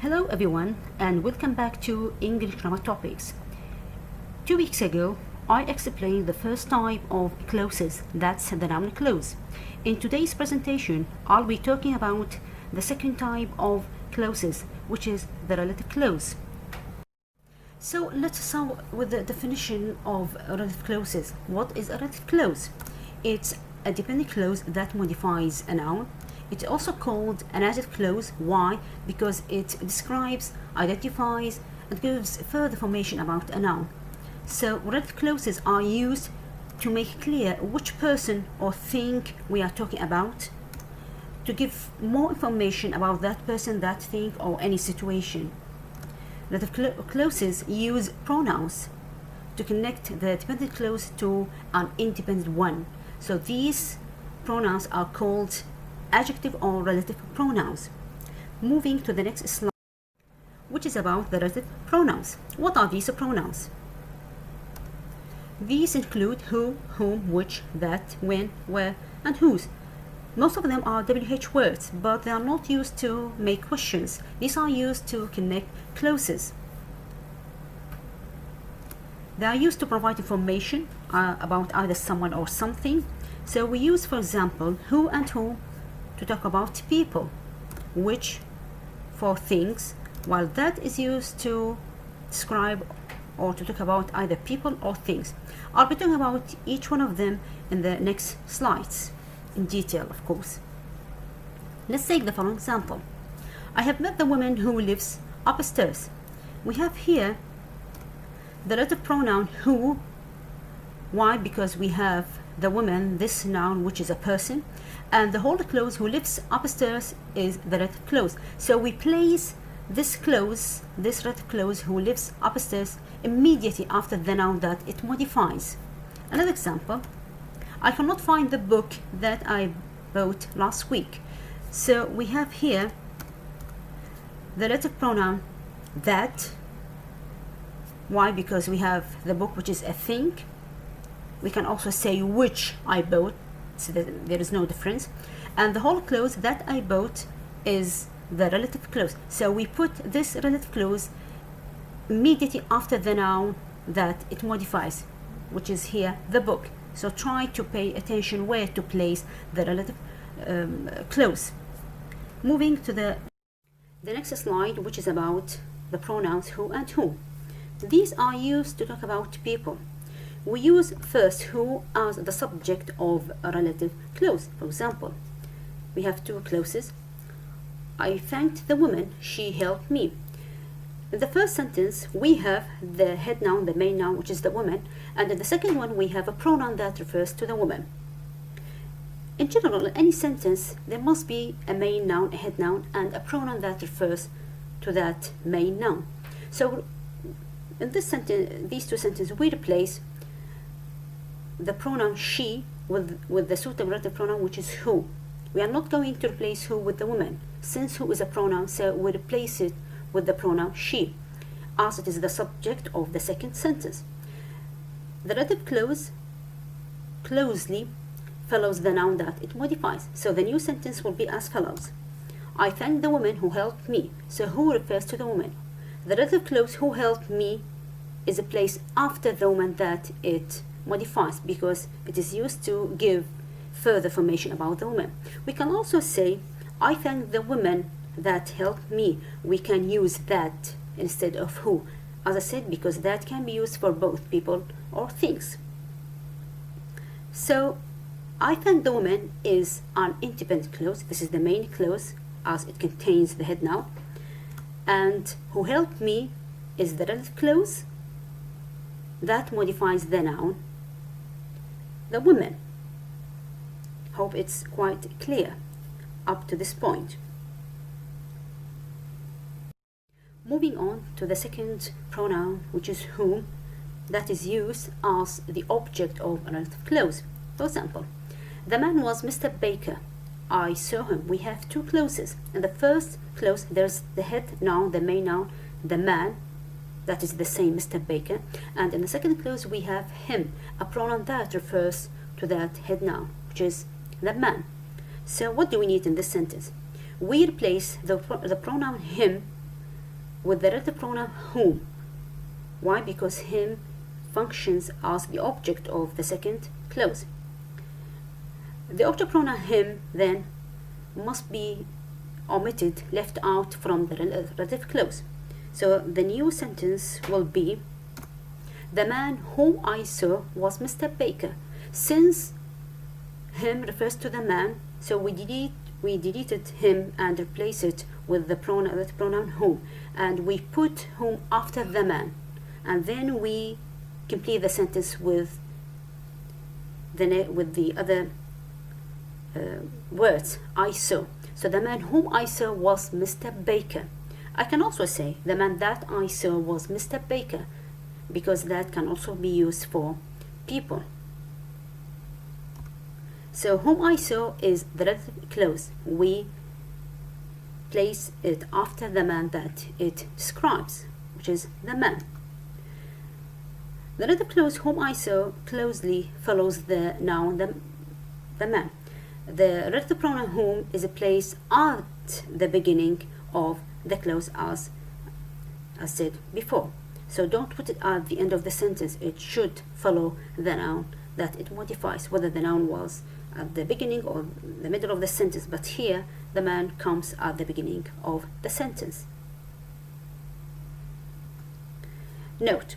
Hello everyone and welcome back to English Grammar Topics. 2 weeks ago, I explained the first type of clauses, that's the noun clause. In today's presentation, I'll be talking about the second type of clauses, which is the relative clause. So let's start with the definition of relative clauses. What is a relative clause? It's a dependent clause that modifies a noun. It's also called an adjective clause. Why? Because it describes, identifies, and gives further information about a noun. So relative clauses are used to make clear which person or thing we are talking about, to give more information about that person, that thing, or any situation. Relative clauses use pronouns to connect the dependent clause to an independent one. So these pronouns are called adjective or relative pronouns. Moving to the next slide, which is about the relative pronouns. What are these pronouns? These include who, whom, which, that, when, where, and whose. Most of them are WH words, but they are not used to make questions. These are used to connect clauses. They are used to provide information about either someone or something. So we use, for example, who and whom to talk about people, which for things, while that is used to describe or to talk about either people or things. I'll be talking about each one of them in the next slides in detail, of course. Let's take the following example. I have met the woman who lives upstairs. We have here the relative pronoun who. Why? Because we have the woman, this noun, which is a person, and the whole clause who lives upstairs is the relative clause. So we place this clause, this relative clause who lives upstairs, immediately after the noun that it modifies. Another example, I cannot find the book that I bought last week. So we have here the relative pronoun that. Why? Because we have the book, which is a thing. We can also say which I bought, so that there is no difference. And the whole clause that I bought is the relative clause. So we put this relative clause immediately after the noun that it modifies, which is here the book. So try to pay attention where to place the relative clause. Moving to the next slide, which is about the pronouns who and whom. These are used to talk about people. We use first who as the subject of a relative clause. For example, we have two clauses. I thanked the woman, she helped me. In the first sentence, we have the head noun, the main noun, which is the woman, and in the second one, we have a pronoun that refers to the woman. In general, in any sentence, there must be a main noun, a head noun, and a pronoun that refers to that main noun. So in this sentence, these two sentences, we replace the pronoun she with the suitable relative pronoun, which is who. We are not going to replace who with the woman, since who is a pronoun, so we replace it with the pronoun she, as it is the subject of the second sentence. The relative clause closely follows the noun that it modifies, so the new sentence will be as follows. I thank the woman who helped me, so who refers to the woman. The relative clause who helped me is placed after the woman that it modifies, because it is used to give further information about the woman. We can also say I thank the woman that helped me. We can use that instead of who, as I said, because that can be used for both people or things. So I thank the woman is an independent clause. This is the main clause as it contains the head noun, and who helped me is the relative clause that modifies the noun, the woman. Hope it's quite clear up to this point. Moving on to the second pronoun, which is whom, that is used as the object of a relative clause. For example, the man was Mr. Baker. I saw him. We have two clauses. In the first clause, there's the head noun, the main noun, the man, that is the same Mr. Baker. And in the second clause, we have him, a pronoun that refers to that head noun, which is the man. So what do we need in this sentence? We replace the pronoun him with the relative pronoun whom. Why? Because him functions as the object of the second clause. The object pronoun him then must be omitted, left out from the relative clause. So the new sentence will be, the man whom I saw was Mr. Baker. Since him refers to the man, so we deleted him and replaced it with the pronoun whom, and we put whom after the man, and then we complete the sentence with the other words I saw. So the man whom I saw was Mr. Baker. I can also say the man that I saw was Mr. Baker, because that can also be used for people. So whom I saw is the relative clause. We place it after the man that it describes, which is the man. The relative clause whom I saw closely follows the noun the man. The relative pronoun whom is placed at the beginning of the clause as said before. So don't put it at the end of the sentence. It should follow the noun that it modifies, whether the noun was at the beginning or the middle of the sentence. But here the man comes at the beginning of the sentence. Note,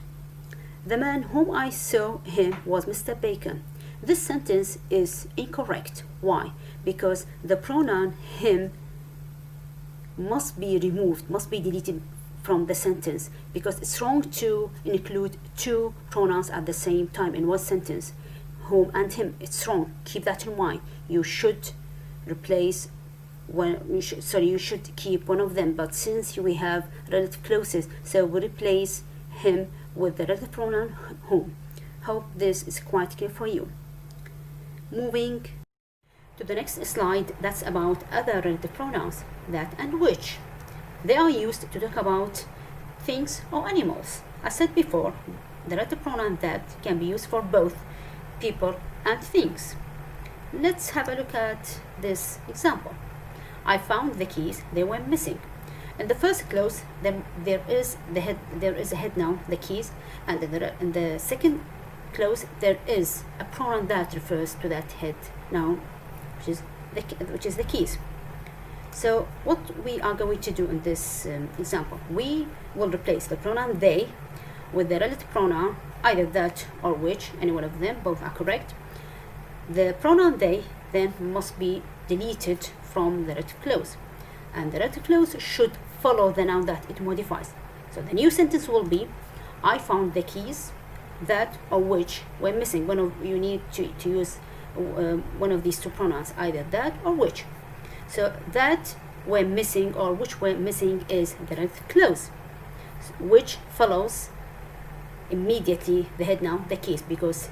the man whom I saw him was Mr. Baker. This sentence is incorrect. Why? Because the pronoun him must be removed, must be deleted from the sentence, because it's wrong to include two pronouns at the same time in one sentence, whom and him. It's wrong. Keep that in mind. You should replace you should keep one of them, but since we have relative clauses, so we replace him with the relative pronoun whom. Hope this is quite clear for you. Moving to the next slide, that's about other relative pronouns, that and which. They are used to talk about things or animals. As said before, the relative pronoun that can be used for both people and things. Let's have a look at this example. I found the keys, they were missing. In the first clause, there is a head noun, the keys, and in the second clause there is a pronoun that refers to that head noun, which is the keys. So what we are going to do in this example, we will replace the pronoun they with the relative pronoun either that or which, any one of them, both are correct. The pronoun they then must be deleted from the relative clause, and the relative clause should follow the noun that it modifies. So the new sentence will be, I found the keys that or which were missing. You need to use one of these two pronouns, either that or which. So that were missing or which were missing is the relative clause, which follows immediately the head noun, the keys, because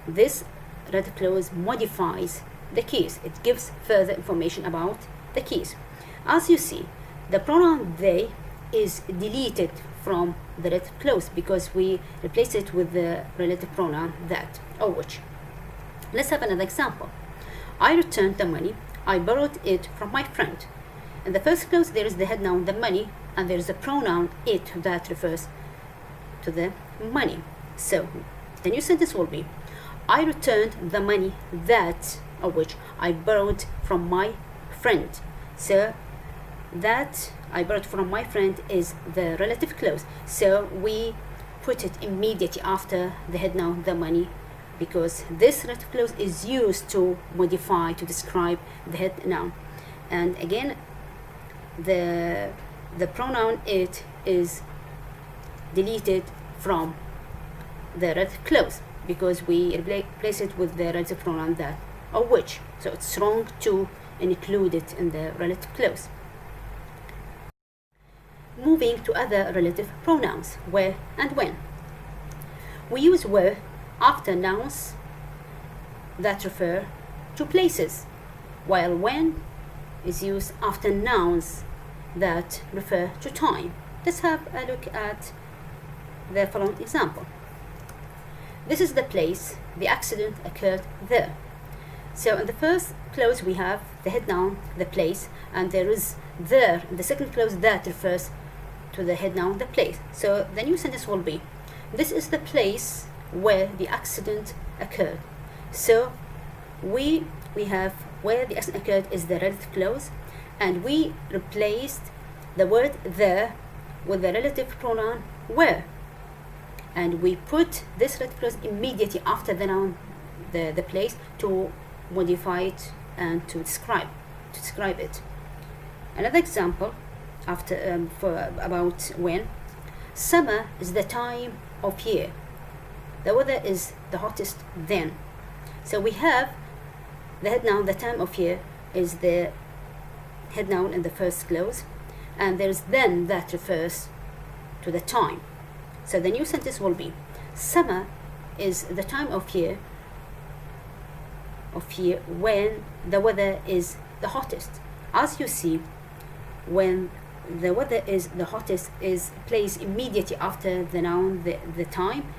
this relative clause modifies the keys. It gives further information about the keys. As you see, the pronoun they is deleted from the relative clause because we replace it with the relative pronoun that or which. Let's have another example. I returned the money. I borrowed it from my friend. In the first clause, there is the head noun, the money, and there is a pronoun it that refers to the money. So the new sentence will be, I returned the money that or which I borrowed from my friend. So that I borrowed from my friend is the relative clause. So we put it immediately after the head noun, the money, because this relative clause is used to modify, to describe the head noun. And again, the pronoun it is deleted from the relative clause because we replace it with the relative pronoun that or which. So it's wrong to include it in the relative clause. Moving to other relative pronouns, where and when. We use where after nouns that refer to places, while when is used after nouns that refer to time. Let's have a look at the following example. This is the place the accident occurred there. So in the first clause we have the head noun, the place, and there is there in the second clause that refers to the head noun, the place. So the new sentence will be, this is the place where the accident occurred. So we have where the accident occurred is the relative clause, and we replaced the word there with the relative pronoun where, and we put this relative clause immediately after the noun, the place, to modify it and to describe it. Another example after about when. Summer is the time of year. The weather is the hottest then. So we have the head noun, the time of year is the head noun in the first clause, and there's then that refers to the time. So the new sentence will be, summer is the time of year when the weather is the hottest. As you see, when the weather is the hottest is placed immediately after the noun, the time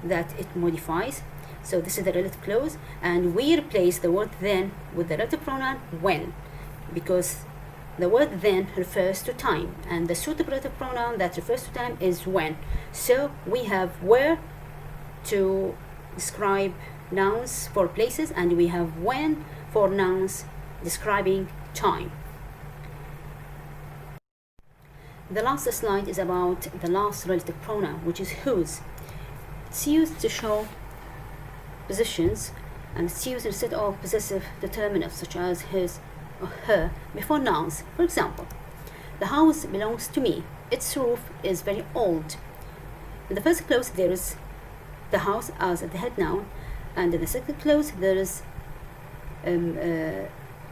that it modifies. So this is the relative clause, and we replace the word then with the relative pronoun when, because the word then refers to time, and the suitable relative pronoun that refers to time is when. So we have where to describe nouns for places, and we have when for nouns describing time. The last slide is about the last relative pronoun, which is whose. It's used to show positions, and it's used instead of possessive determinants such as his or her before nouns. For example, the house belongs to me. Its roof is very old. In the first clause there is the house as the head noun, and in the second clause there is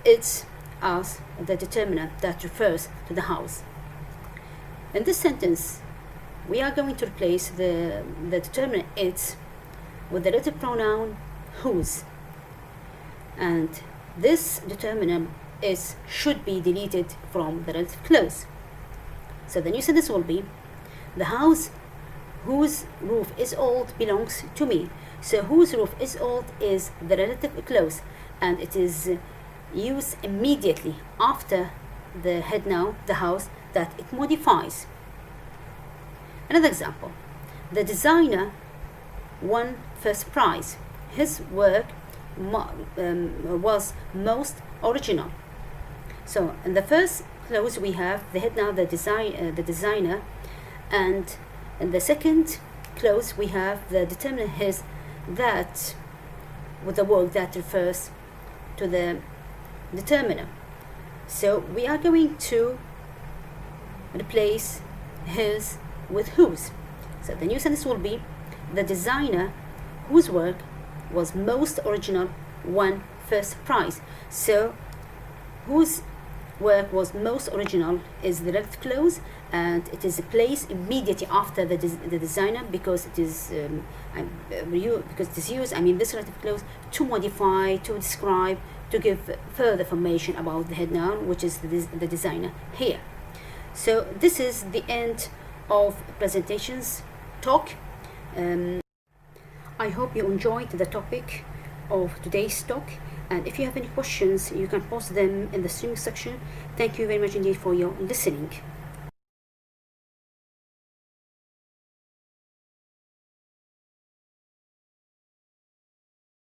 its as the determinant that refers to the house. In this sentence, we are going to replace the determinant its with the relative pronoun whose, and this determinant is should be deleted from the relative clause. So the new sentence will be, the house whose roof is old belongs to me. So whose roof is old is the relative clause, and it is used immediately after the head noun, the house, that it modifies. Another example, the designer won first prize. His work was most original. So in the first clause we have the head noun, the designer, and in the second clause we have the determinant his, that with the word that refers to the determiner. So we are going to replace his with whose. So the new sentence will be, the designer whose work was most original won first prize. So whose work was most original is the relative clause, and it is placed immediately after the designer, because it is used, this relative clause, to modify, to describe, to give further information about the head noun, which is the designer here. So this is the end of presentations talk. I hope you enjoyed the topic of today's talk, and if you have any questions you can post them in the streaming section. Thank you very much indeed for your listening.